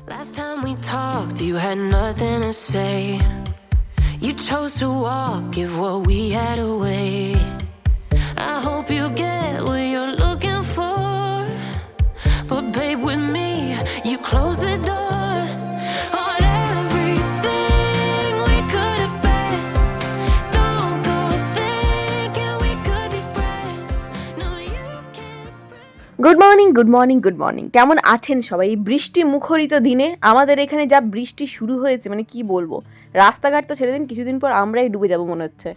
Last time we talked, you had nothing to say. You chose to walk, give what we had away. I hope you get what you're looking for, but babe, with me, you close the door on everything we could have been. Don't go thinking we could be friends. No, you can't. Good morning good morning good morning কেমন আছেন সবাই? এই বৃষ্টি মুখরিত দিনে আমাদের এখানে যা বৃষ্টি শুরু হয়েছে, মানে কি বলবো, রাস্তাঘাট তো ছেড়ে দিন, কিছুদিন পর আমরাই ডুবে যাবো মনে হচ্ছে।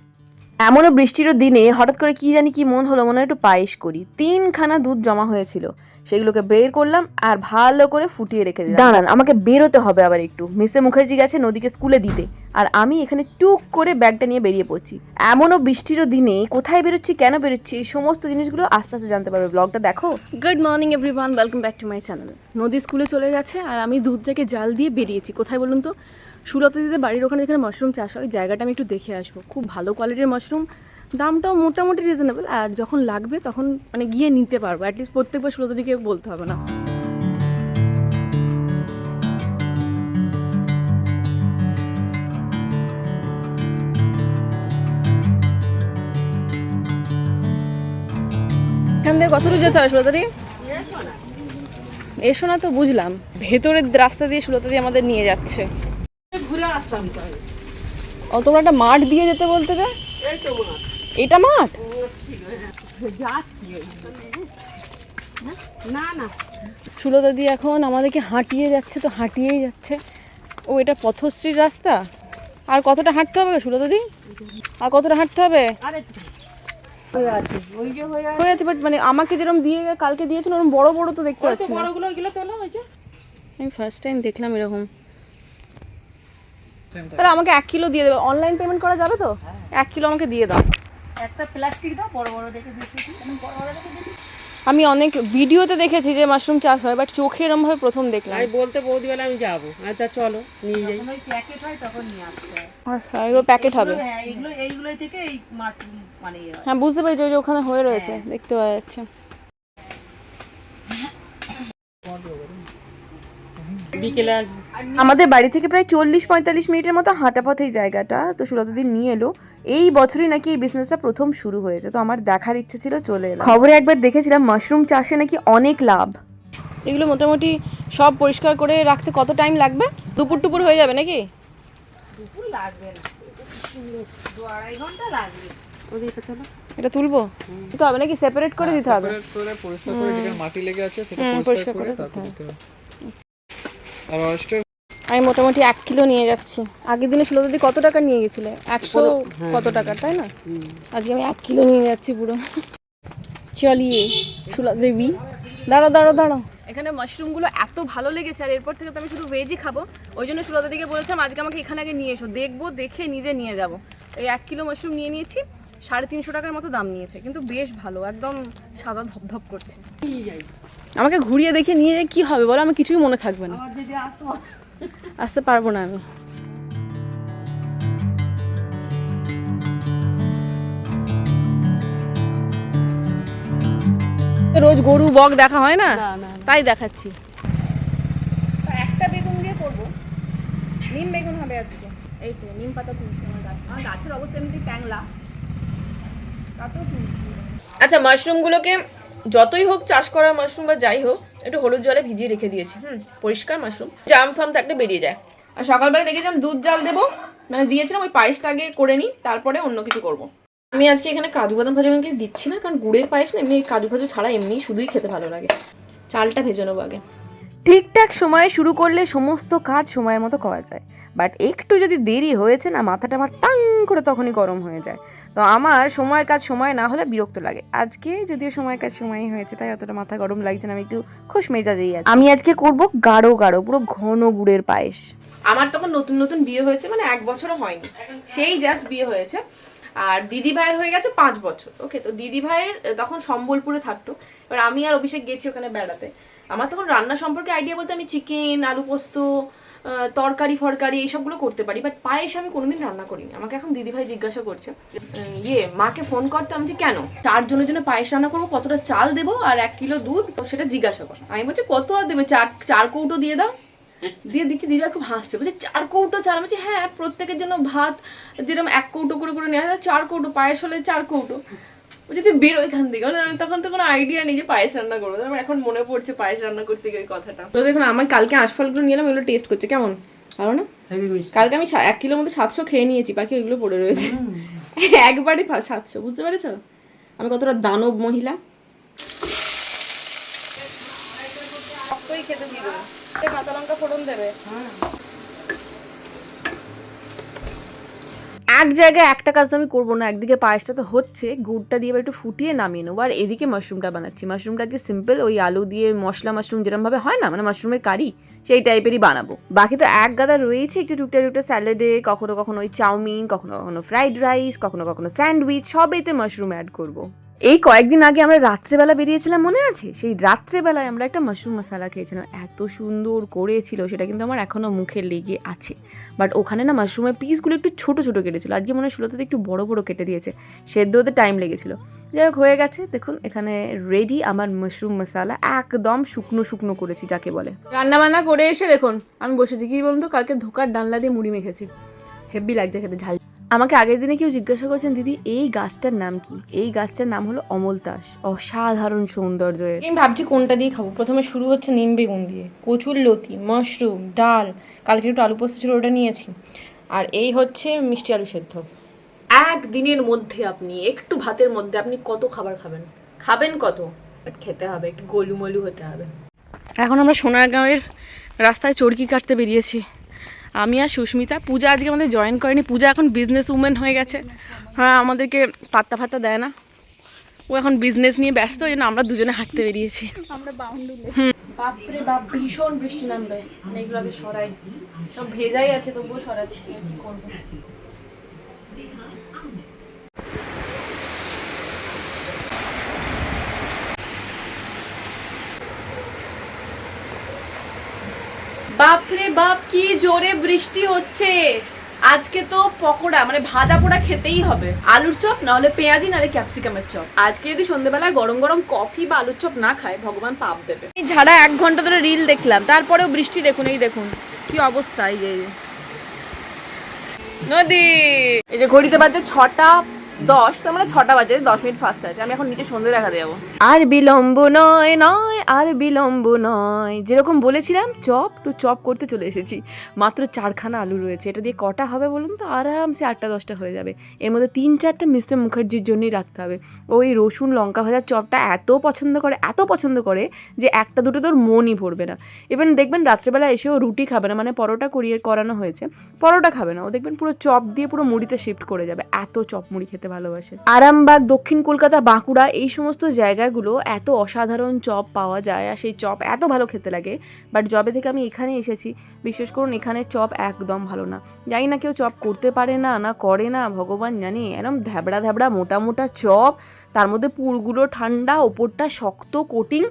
এমনও বৃষ্টিরও দিনে হঠাৎ করে কি জানি কি মন হলো, মনে হয় একটু পায়েস করি। 3খানা দুধ জমা হয়েছিল, সেগুলোকে বের করলাম আর ভালো করে ফুটিয়ে রেখে দিলাম। দাঁড়ান, আমাকে বেরোতে হবে আবার একটু। মিসে মুখার্জি গেছে নদীকে স্কুলে দিতে, আর আমি এখানে টুক করে ব্যাগটা নিয়ে বেরিয়ে পড়ছি। এমনও বৃষ্টিরও দিনে কোথায় বেরোচ্ছি, কেন বেরোচ্ছি, এই সমস্ত জিনিসগুলো আস্তে আস্তে জানতে পারবে। ব্লগটা দেখো। Good morning everyone, welcome back to my channel. নদী স্কুলে চলে গেছে আর আমি দুধটাকে জাল দিয়ে বেরিয়েছি। কোথায় বলুন তো? সুলতাদিতে বাড়ির ওখানে যেখানে মাশরুম চাষ হয়, জায়গাটা আমি একটু দেখে আসবো। খুব ভালো কোয়ালিটির মাশরুম, দামটাও মোটামুটি রিজনেবল, আর যখন লাগবে তখন মানে গিয়ে নিতে পারবো। অ্যাটলিস্ট প্রত্যেকবার সুলতাদিকে বলতে হবে না। এখান থেকে কত দূর যেতে হবে সুলতাদি? এসো না তো বুঝলাম, ভেতরের রাস্তা দিয়ে সুলতাদি আমাদের নিয়ে যাচ্ছে। ঘুরে আসতাম তাহলে। ও, তোমরা একটা মাঠ দিয়ে যেতে বলতে যে? এই তো মাছ এটা মাঠ? যাচ্ছি না না সুলতাদি এখন আমাদেরকে হাঁটিয়ে যাচ্ছে, তো হাঁটিয়েই যাচ্ছে। ও, এটা পথশ্রীর রাস্তা। আর কতটা হাঁটতে হবে সুলতাদি? আর কতটা হাঁটতে হবে? আরে হয়ে আছে, ওই যে হয়ে আছে হয়ে আছে, বাট মানে আমাকে যেরকম দিয়ে কালকে দিয়েছিল ওরকম বড় বড় তো দেখতে পাচ্ছি না। বড়গুলো ওইগুলো তোলো হয়েছে। আমি ফার্স্ট টাইম দেখলাম এরকম। তাহলে আমাকে 1 কিলো দিয়ে দেবে। অনলাইন পেমেন্ট করা যাবে তো? 1 কিলো আমাকে দিয়ে দাও। একটা প্লাস্টিক দাও, বড় বড় দেখে দিচ্ছি। বড় বড় দেখে দিচ্ছি। আমি অনেক ভিডিওতে দেখেছি যে মাশরুম চাষ হয়, বাট চোখে এরমভাবে প্রথম দেখলাম। আমি বলতে বৌদিবেলা আমি যাবো, আচ্ছা চলো নিয়ে যাই। যখন ওই প্যাকেট হয় তখন নিয়ে আসতে হয়। আচ্ছা, এগুলো প্যাকেট হবে। হ্যাঁ, এইগুলোই থেকে এই মাশরুম মানে ইয়ে হয়। হ্যাঁ, বুঝতে পেরেছি, ওই যে ওখানে হয়ে রয়েছে, দেখতে পাওয়া যাচ্ছে। বিকেলে আসবো। আমাদের বাড়ি থেকে প্রায় 40-45 মিনিটের মতো হাঁটা পথ এই জায়গাটা। তো সুলতাদি নিয়ে এলো। এই বছরই নাকি এই বিজনেসটা প্রথম শুরু হয়েছে, তো আমার দেখার ইচ্ছে ছিল, চলে এলাম। খবরে একবার দেখেছিলাম মাশরুম চাষে নাকি অনেক লাভ। এগুলো মোটামুটি সব পরিষ্কার করে রাখতে কত টাইম লাগবে? দুপুর টুপুর হয়ে যাবে নাকি? দুপুর লাগবে না, 2-2.5 ঘন্টা লাগবে। ওদিকে চলো। এটা তুলবো তো হবে নাকি? সেপারেট করে দিতে হবে? করে পরিষ্কার করে যেখানে মাটি লেগে আছে সেটা পরিষ্কার পরিষ্কার করে করে দিতে তারপর হবে। দিতে হবে। আর অয়েস্টার আমি মোটামুটি 1 কিলো নিয়ে যাচ্ছি। আগের দিনে সুলতাদি কত টাকা নিয়ে গেছিলে? 100 কত টাকা, তাই না? আজকে আমি 1 কিলো নিয়ে যাচ্ছি পুরো। চলিয়ে সুলতাদি, দাঁড়াও দাঁড়াও দাঁড়াও। এখানে মাশরুমগুলো এত ভালো লেগেছে, আর এরপর থেকে তো আমি শুধু ভেজই খাবো। ওই জন্য সুলতাদিকে বলেছিলাম আজকে আমাকে এখানে আগে নিয়ে এসো, দেখবো, দেখে নিজে নিয়ে যাব। এই 1 কিলো মাশরুম নিয়ে নিয়েছি, 350 টাকার মতো দাম নিয়েছে, কিন্তু বেশ ভালো, একদম সাদা ধপধপ করছে। আমাকে ঘুরিয়ে দেখে নিয়ে কি হবে বলো? আমার কিছুই মনে থাকবে না, আর যদি আসো আসতে পারবো না আমি। রোজ গরু বক দেখা হয় না, না তাই দেখাচ্ছি। একটা বেগুন দিয়ে করবো, নিম বেগুন হবে আজকে। এই যে নিম পাতা তুলছি আমার গাছ, আমার গাছের অবস্থা এমনি ট্যাংলা, তাতেও তুলছি। আচ্ছা, মাশরুমগুলোকে যতই হোক চাষ করা মাশরুম বা যাই হোক, একটু হলুদ জলে ভিজিয়ে রেখে দিয়েছি। পরিষ্কার মাশরুম, জাম ফাম থাকলে বেরিয়ে যায়। আর সকালবেলা দেখেছিলাম দুধ জাল দেবো, মানে দিয়েছিলাম, ওই পায়েসটা আগে করে নিই, তারপরে অন্য কিছু করবো। আমি আজকে এখানে কাজু বাদাম ভাজা কিছু দিচ্ছি না, কারণ গুড়ের পায়েস না, এমনি কাজু ফাজু ছাড়া এমনি শুধুই খেতে ভালো লাগে। চালটা ভেজে নেবো আগে। ঠিকঠাক সময়ে শুরু করলে সমস্ত কাজ সময়ের মতো করা যায়, বাট একটু যদি দেরি হয়েছে না, মাথাটা আমার টাং করে তখনই গরম হয়ে যায়। তো আমার সময়ের কাজ সময় না হলে বিরক্ত লাগে। আজকে যদিও সময়ের কাজ সময়ই হয়েছে, তাই অতটা মাথা গরম লাগছে না, আমি একটু খুশ মেজাজেই আছি। আমি আজকে করব গাঢ় গাঢ় পুরো ঘন গুড়ের পায়েস। আমার তখন নতুন নতুন বিয়ে হয়েছে, মানে 1 বছরও হয়নি, সেই জাস্ট বিয়ে হয়েছে। আর দিদি ভাইয়ের হয়ে গেছে 5 বছর। ওকে, তো দিদি ভাইয়ের তখন সম্বলপুরে থাকতো, এবার আমি আর অভিষেক গেছি ওখানে বেড়াতে। আমার তখন রান্না সম্পর্কে আইডিয়া বলতে আমি চিকেন, আলু পোস্ত, তরকারি ফরকারি এইসবগুলো করতে পারি, বাট পায়েস আমি কোনোদিন রান্না করিনি। আমাকে এখন দিদি ভাই জিজ্ঞাসা করছে, মাকে ফোন করতে। আমি কেন? 4 জনের জন্য পায়েস রান্না করবো, কতটা চাল দেবো আর 1 কিলো দুধ, সেটা জিজ্ঞাসা কর। আমি বলছি কত আর দেবে, 4 কৌটো দিয়ে দাও। দিয়ে দিচ্ছি, দিদিভাই খুব হাসছে, বলছে 4 কৌটো চাল। বলছি হ্যাঁ, প্রত্যেকের জন্য ভাত যেরকম 1 কৌটো করে করে নেওয়া হয়, 4 কৌটো, পায়েস হলে 4 কৌটো। বলছি তুই বেরো এখান থেকে। তখন তো কোনো আইডিয়া নেই যে পায়েস রান্না করবো। আমার এখন মনে পড়ছে পায়েস রান্না করতে গিয়ে কথাটা। তো দেখুন আমার কালকে আঁশফলগুলো নিয়ে এলাম, এগুলো টেস্ট করছে কেমন, ভালো না? কালকে আমি 1 কিলোর মধ্যে 700 খেয়ে নিয়েছি, বাকি ওইগুলো পড়ে রয়েছে। একবারই 700, বুঝতে পেরেছো আমি কতটা দানব মহিলা। খেতে দিবে, কাঁচা লঙ্কা ফোড়ন দেবে। এক জায়গায় একটা কাজ তো আমি করবো না, একদিকে পায়েসটা তো হচ্ছে, গুড়টা দিয়ে এবার একটু ফুটিয়ে নামিয়ে নেবো, আর এদিকে মাশরুমটা বানাচ্ছি। মাশরুমটা দিয়ে সিম্পল ওই আলু দিয়ে মশলা মাশরুম যেরকম ভাবে হয় না, মানে মাশরুমের কারি, সেই টাইপেরই বানাবো। বাকি তো এক গাদা রয়েছে একটু টুকটা স্যালাডে, কখনো কখনো ওই চাউমিন, কখনো কখনো ফ্রাইড রাইস, কখনো কখনো স্যান্ডউইচ, সবেতে মাশরুম অ্যাড করবো। এই কয়েকদিন আগে আমরা রাত্রেবেলা বেরিয়েছিলাম, মনে আছে? সেই রাত্রেবেলায় আমরা একটা মাশরুম মশলা খেয়েছিলাম, এত সুন্দর করেছিল, সেটা কিন্তু আমার এখনো মুখে লেগে আছে। বাট ওখানে না মাশরুমের পিসগুলো একটু ছোট ছোট কেটেছিল, আজকে মনে হয় সুলতাতে একটু বড় বড় কেটে দিয়েছে, সেদ্ধ হতে টাইম লেগেছিল। যাই হোক হয়ে গেছে, দেখুন এখানে রেডি আমার মাশরুম মশলা, একদম শুকনো শুকনো করেছি যাকে বলে। রান্না বান্না করে এসে দেখুন আমি বসেছি, কি বলুন তো, কালকে ধোকার ডালনা দিয়ে মুড়ি মেখেছি, হেভি লাগছে খেতে, ঝাল। আমাকে আগের দিনে কেউ জিজ্ঞাসা করছেন, দিদি এই গাছটার নাম কি? এই গাছটার নাম হলো অমলতাস, অসাধারণ সৌন্দর্য। আমি ভাবছি কোনটা দিয়ে খাবো। প্রথমে শুরু হচ্ছে নিম বেগুন দিয়ে, কচুর লতি, মাশরুম, ডাল, কালকে একটু আলু পোস্ত ছিল ওটা নিয়েছি, আর এই হচ্ছে মিষ্টি আলু সেদ্ধ। একদিনের মধ্যে আপনি একটু ভাতের মধ্যে আপনি কত খাবার খাবেন? খাবেন কত? খেতে হবে, একটু গোলুমলু হতে হবে। এখন আমরা সোনারগাঁওয়ের রাস্তায় চরকি কাটতে বেরিয়েছি, আমি আর সুস্মিতা। পূজা আজকে আমাদের জয়েন করেনি, পূজা এখন বিজনেস উমেন হয়ে গেছে। হ্যাঁ, আমাদেরকে পাত্তা ফাত্তা দেয় না, ও এখন বিজনেস নিয়ে ব্যস্ত, ওই জন্য আমরা দুজনে হাঁটতে বেরিয়েছি। আমরা বাউন্ডুলে। বাপরে বাপ, ভীষণ বৃষ্টি নামবে। মেঘগুলো আগে সরাই, সব ভেজাই আছে তবুও সরাচ্ছি, কি করবো। বাপরে বাপ, কি জোরে বৃষ্টি হচ্ছে। আজকে তো পকোড়া মানে ভাজা পোড়া খেতেই হবে, আলুর চপ না হলে পেঁয়াজি না হলে ক্যাপসিকামের চপ। আজকে যদি সন্ধ্যেবেলায় গরম গরম কফি বা আলুর চপ না খায়, ভগবান পাপ দেবে। এই ঝাড়া 1 ঘন্টা ধরে রিল দেখলাম, তারপরেও বৃষ্টি দেখুন, এই দেখুন কি অবস্থা। এই যে নদী, এই যে ঘড়িতে বাজে 6:10, তো আমরা 6টা বাজে 10 মিনিট ফাস্ট আছে। আমি এখন নিচে সন্ধ্যে দেখাতে যাবো। আর বিলম্ব নয় নয়, আর বিলম্ব নয়। যেরকম বলেছিলাম চপ, তো চপ করতে চলে এসেছি। মাত্র 4খানা আলু রয়েছে, এটা দিয়ে কটা হবে বলুন তো? আরামসে 8টা-10টা হয়ে যাবে। এর মধ্যে 3-4টা মিস্টার মুখার্জির জন্যই রাখতে হবে। ওই রসুন লঙ্কা ভাজার চপটা এত পছন্দ করে যে 1-2টো তোর মনই ভরবে না। ইভেন দেখবেন রাত্রেবেলা এসেও রুটি খাবে না, মানে পরোটা করানো হয়েছে, পরোটা খাবে না ও, দেখবেন পুরো চপ দিয়ে পুরো মুড়িতে শিফট করে যাবে, এত চপ মুড়ি খেতে ভালোবাসে। আরামবাগ, দক্ষিণ কলকাতা, বাঁকুড়া, এই সমস্ত জায়গাগুলো এত অসাধারণ চপ পাওয়া যায়, আর সেই চপ এত ভালো খেতে লাগে। বাট যবে থেকে আমি এখানে এসেছি, বিশেষ করুন এখানে চপ একদম ভালো না। জানি না কেউ চপ করতে পারে না না করে না, ভগবান জানে। এরকম ধ্যাবড়া মোটা চপ, তার মধ্যে পুরগুলো ঠান্ডা, ওপরটা শক্ত কোটিং,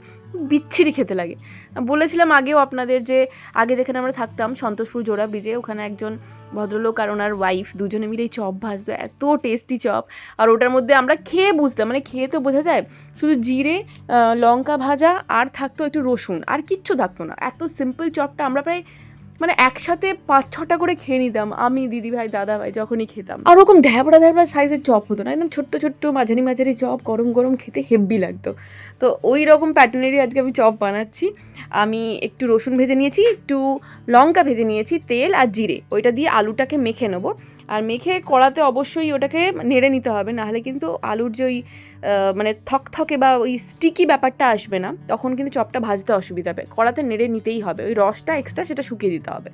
বিচ্ছিরি খেতে লাগে। বলেছিলাম আগেও আপনাদের যে আগে যেখানে আমরা থাকতাম সন্তোষপুর জোড়া ব্রিজে, ওখানে একজন ভদ্রলোক আর ওনার ওয়াইফ দুজনে মিলে এই চপ ভাজতো, এত টেস্টি চপ। আর ওটার মধ্যে আমরা খেয়ে বুঝতাম, মানে খেয়ে তো বোঝা যায়, শুধু জিরে, লঙ্কা ভাজা আর থাকতো একটু রসুন, আর কিচ্ছু থাকতো না। এত সিম্পল চপটা আমরা প্রায় মানে একসাথে 5-6টা করে খেয়ে নিতাম, আমি, দিদিভাই, দাদাভাই যখনই খেতাম। আর ওরকম ধ্যাবড়া সাইজের চপ হতো না, একদম ছোট্ট মাঝারি চপ, গরম খেতে হেব্বি লাগতো। তো ওই রকম প্যাটার্নেরই আজকে আমি চপ বানাচ্ছি। আমি একটু রসুন ভেজে নিয়েছি, একটু লঙ্কা ভেজে নিয়েছি, তেল আর জিরে, ওইটা দিয়ে আলুটাকে মেখে নেবো। আর মেখে কড়াতে অবশ্যই ওটাকে নেড়ে নিতে হবে, নাহলে কিন্তু আলুর যে ওই মানে থকথকে বা ওই স্টিকি ব্যাপারটা আসবে না, তখন কিন্তু চপটা ভাজতে অসুবিধা হবে। কড়াতে নেড়ে নিতেই হবে, ওই রসটা এক্সট্রা সেটা শুকিয়ে দিতে হবে।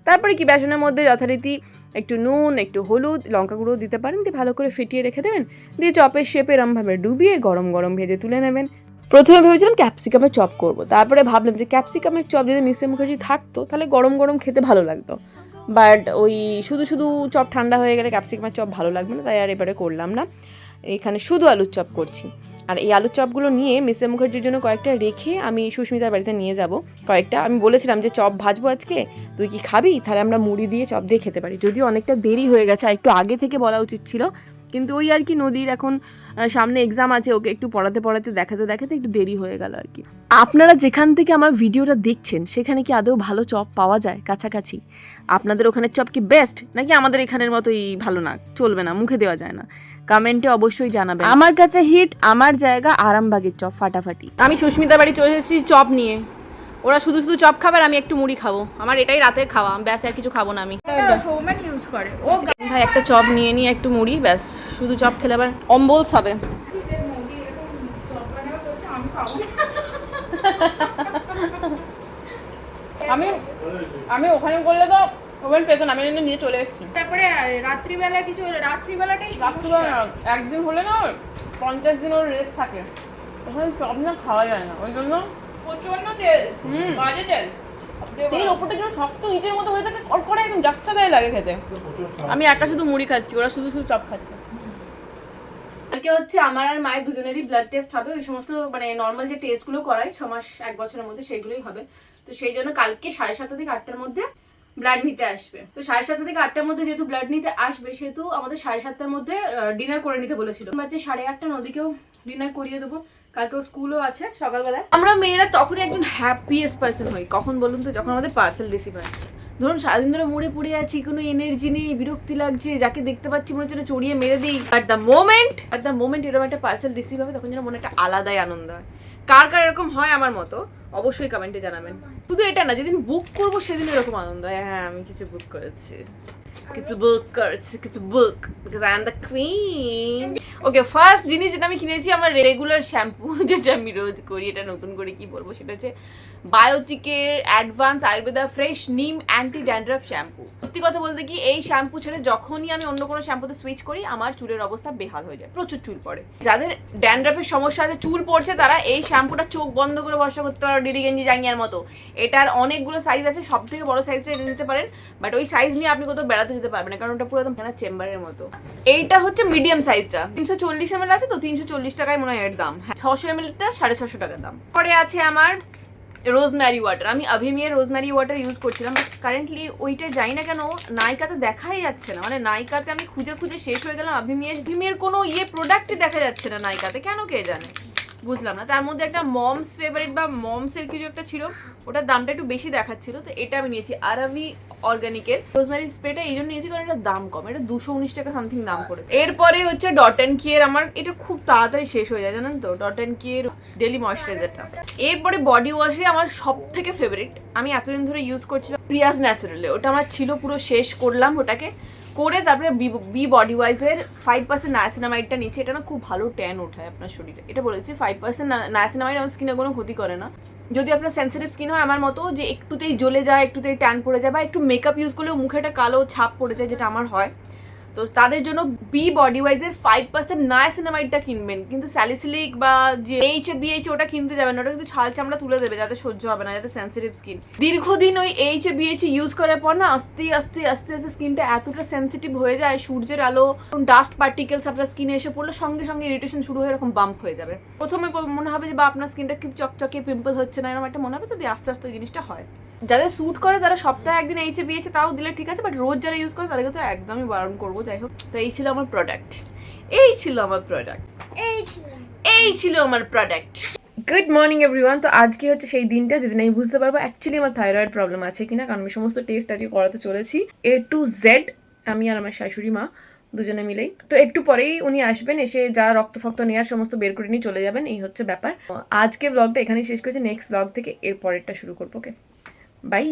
তারপরে কি বেসনের মধ্যে যথারীতি একটু নুন, একটু হলুদ, লঙ্কা গুঁড়ো দিতে পারেন, দিয়ে ভালো করে ফেটিয়ে রেখে দেবেন, দিয়ে চপের শেপে এরমভাবে ডুবিয়ে গরম ভেজে তুলে নেবেন। প্রথমে ভেবেছিলাম ক্যাপসিকামের চপ করবো, তারপরে ভাবলাম যে ক্যাপসিকামের চপ যদি মিস্টার মুখার্জি থাকতো তাহলে গরম খেতে ভালো লাগতো। বাট ওই শুধু চপ ঠান্ডা হয়ে গেলে ক্যাপসিকামের চপ ভালো লাগবে না, তাই আর এবারে করলাম না। এখানে শুধু আলুর চপ করছি। আর এই আলুর চপগুলো নিয়ে মিস্টার মুখার্জির জন্য কয়েকটা রেখে আমি সুস্মিতার বাড়িতে নিয়ে যাব কয়েকটা। আমি বলেছিলাম যে চপ ভাজবো আজকে, তুই কি খাবি? তাহলে আমরা মুড়ি দিয়ে চপ দিয়ে খেতে পারি। যদিও অনেকটা দেরি হয়ে গেছে, আর একটু আগে থেকে বলা উচিত ছিল, কিন্তু ওই আর কি নদীর এখন সামনে এক্সাম আছে, ওকে একটু পড়াতে পড়াতে দেখাতে দেখাতে একটু দেরি হয়ে গেল আর কি। আপনারা যেখান থেকে আমার ভিডিওটা দেখছেন সেখানে কি আদৌ ভালো চপ পাওয়া যায় কাছাকাছি? আপনাদের ওখানের চপ কি বেস্ট, নাকি আমাদের এখানের মতোই ভালো না, চলবে না, মুখে দেওয়া যায় না? কমেন্টে অবশ্যই জানাবেন। আমার কাছে হিট, আমার জায়গা আরামবাগের চপ ফাটাফাটি। আমি সুস্মিতা বাড়ি চলে এসেছি চপ নিয়ে। ওরা শুধু শুধু চপ খাবে আর আমি একটু মুড়ি খাবো। আমার এটাই রাতের খাওয়া, ব্যাস আর কিছু খাবো না আমি। সৌম্যান ইউজ করে ও ভাই একটা চপ নিয়ে নিয়ে একটু মুড়ি, ব্যাস। শুধু চপ খেলে আবার অম্বলস হবে। আমি আমি ওখানে করলে তো ওভেন পেতো না, আমি নিয়ে চলে এসেছি। তারপরে রাত্রিবেলা কিছু রাত্রিবেলাটাই একদিন হলে না 50 দিন ওর রেস্ট থাকে, ওখানে চপ না খাওয়া যায় না, ওই জন্য প্রচন্ড তেল, বাজে তেল। তেল ওপরটা যেন শক্ত ইটের মতো হয়ে থাকে, কড়কড়ে একদম যাচ্ছা তাই লাগে খেতে। আমি একা শুধু মুড়ি খাচ্ছি, ওরা শুধু শুধু চপ খাচ্ছে। কালকে হচ্ছে আমার আর মায়ের দুজনেরই ব্লাড টেস্ট হবে, ওই সমস্ত মানে নর্মাল যে টেস্টগুলো করাই 6 মাস 1 বছরের মধ্যে, সেইগুলোই হবে। তো সেই জন্য কালকে 7:30 থেকে 8টার মধ্যে ব্লাড নিতে আসবে। তো 7:30 থেকে 8টার মধ্যে যেহেতু ব্লাড নিতে আসবে, সেহেতু আমাদের 7:30টার মধ্যে ডিনার করে নিতে বলেছিল। বাজে 8:30, নদীকেও ডিনার করিয়ে দেবো, কালকে স্কুলও আছে সকালবেলায়। আমরা মেয়েরা তখনই একজন হ্যাপিয়েস্ট পার্সন হই, কখন বলুন তো? যখন আমাদের পার্সেল রিসিভ হয়। ধরুন সারাদিন ধরে মুড়ে পড়ে আছি, কোনো এনার্জি নেই, বিরক্তি লাগছে, যাকে দেখতে পাচ্ছি মনে হচ্ছে চড়িয়ে মেরে দিই। অ্যাট দ্য মোমেন্ট এরকম একটা পার্সেল রিসিভ হবে, তখন যেন মনে একটা আলাদাই আনন্দ হয়। কার কার এরকম হয় আমার মতো অবশ্যই কমেন্টে জানাবেন। শুধু এটা না, যেদিন বুক করবো সেদিন এরকম আনন্দ হয়, হ্যাঁ আমি কিছু বুক করেছি, because I am the queen. Okay, first জিনিস যেটা আমি কিনেছি আমার রেগুলার শ্যাম্পু, যেটা আমি রোজ করি, এটা নতুন করে কি বলবো, সেটা হচ্ছে বায়োটিকের অ্যাডভান্স আয়ুর্বেদা ফ্রেশ নিম অ্যান্টি ড্যান্ড্রাফ শ্যাম্পু। সত্যি কথা বলতে কি, এই শ্যাম্পু ছেড়ে যখনই আমি অন্য কোনো শ্যাম্পুতে সুইচ করি আমার চুলের অবস্থা বেহাল হয়ে যায়, প্রচুর চুল পড়ে। যাদের ড্যান্ড্রাফের সমস্যা আছে, চুল পড়ছে, তারা এই শ্যাম্পুটা চোখ বন্ধ করে ভরসা করতে পারো, ডিডি গেঞ্জি জাঙ্গিয়ার মতো। এটার অনেকগুলো সাইজ আছে, সব থেকে বড় সাইজটা এটা নিতে পারেন, বাট ওই সাইজ নিয়ে আপনি কোথাও বেড়াতে যেতে পারবেন না, কারণ ওটা পুরো একদম চেম্বারের মতো। এইটা হচ্ছে মিডিয়াম সাইজটা, 340 ml আছে, তো 340 টাকায় মনে হয় এর দাম। হ্যাঁ, 600 ml-টা 650 টাকার দাম। পরে আছে আমার রোজম্যারি ওয়াটার। আমি অভিমিয়ের রোজম্যারি ওয়াটার ইউজ করছিলাম, বাট কারেন্টলি ওইটা যাই না কেন নাইকাতে দেখাই যাচ্ছে না, মানে নাইকাতে আমি খুঁজে খুঁজে শেষ হয়ে গেলাম। অভিমিয়ের কোনো প্রোডাক্টই দেখা যাচ্ছে না নাইকাতে, কেন কে জানে, বুঝলাম না। তার মধ্যে একটা মমস ফেভারিট বা মমসের কিছু একটা ছিল, ওটার দামটা একটু বেশি দেখাচ্ছিল, তো এটা আমি নিয়েছি। আরাভি অর্গানিকের রোজমেরি স্প্রেটা এই জন্য নিয়েছি কারণ এটার দাম কম, এটা 219 টাকা সামথিং দাম করেছে। এরপরে হচ্ছে ডট অ্যান্ড কিয়ের, আমার এটা খুব তাড়াতাড়ি শেষ হয়ে যায় জানেন তো, ডট অ্যান্ড কিয়ের ডেলি ময়েশ্চারাইজারটা। এরপরে বডি ওয়াশে আমার সব থেকে ফেভারিট, আমি এতদিন ধরে ইউজ করছিলাম প্রিয়াস ন্যাচারালে, ওটা আমার ছিল, পুরো শেষ করলাম ওটাকে করে। তারপরে বি বডি ওয়াইজের 5% নায়াসিনামাইডটা নিচ্ছে, এটা না খুব ভালো ট্যান ওঠায় আপনার শরীরে। এটা বলেছি 5% নায়াসিনামাইড আমার স্কিনে কোনো ক্ষতি করে না। যদি আপনার সেন্সিটিভ স্কিন হয় আমার মতো, যে একটুতেই জ্বলে যায়, একটুতেই ট্যান পড়ে যায়, বা একটু মেকআপ ইউজ করলেও মুখে একটা কালো ছাপ পড়ে যায়, যেটা আমার হয়, তো তাদের জন্য বি বডি ওয়াইজের 5% নায়াসিনামাইডটা কিনবেন। কিন্তু স্যালিসিলিক বা যে BH ওটা কিনতে যাবেন না, ওটা কিন্তু ছাল চামড়া তুলে দেবে, যাতে সহ্য হবে না, যাতে সেন্সিটিভ স্কিন। দীর্ঘদিন ওই BH ইউজ করার পর না আস্তে আস্তে স্কিনটা এতটা সেন্সিটিভ হয়ে যায়, সূর্যের আলো, ডাস্ট পার্টিকেলস আপনার স্কিনে এসে পড়লে সঙ্গে সঙ্গে ইরিটেশন শুরু হয়ে এরকম বাম্প হয়ে যাবে। প্রথমে মনে হবে যে বা আপনার স্কিনটা খুব চকচকে, পিম্পল হচ্ছে না, এরকম একটা মনে হবে, যদি আস্তে আস্তে ওই জিনিসটা হয়। যাদের স্যুট করে তারা সপ্তাহে একদিন BH তাও দিলে ঠিক আছে, বাট রোজ যারা ইউজ করে তাদেরকে তো একদমই বারণ করবো। যাই হোক, তো এই ছিল আমার প্রোডাক্ট। Good morning everyone. তো আজকে হচ্ছে সেই দিনটা যেদিন আমি বুঝতে পারবো অ্যাকচুয়ালি আমার থাইরয়েড প্রবলেম আছে কিনা, কারণ আমি সমস্ত টেস্ট আজকে করাতে চলেছি A to Z, আমি আর আমার শাশুড়ি মা দুজনে মিলেই। তো একটু পরেই উনি আসবেন, এসে যা রক্ত ফক্ত নেওয়ার সমস্ত বের করে নিয়ে চলে যাবেন, এই হচ্ছে ব্যাপার। আজকে ব্লগটা এখানেই শেষ করেছি, নেক্সট ব্লগ থেকে এর পরেরটা শুরু করবো। ওকে, বাই।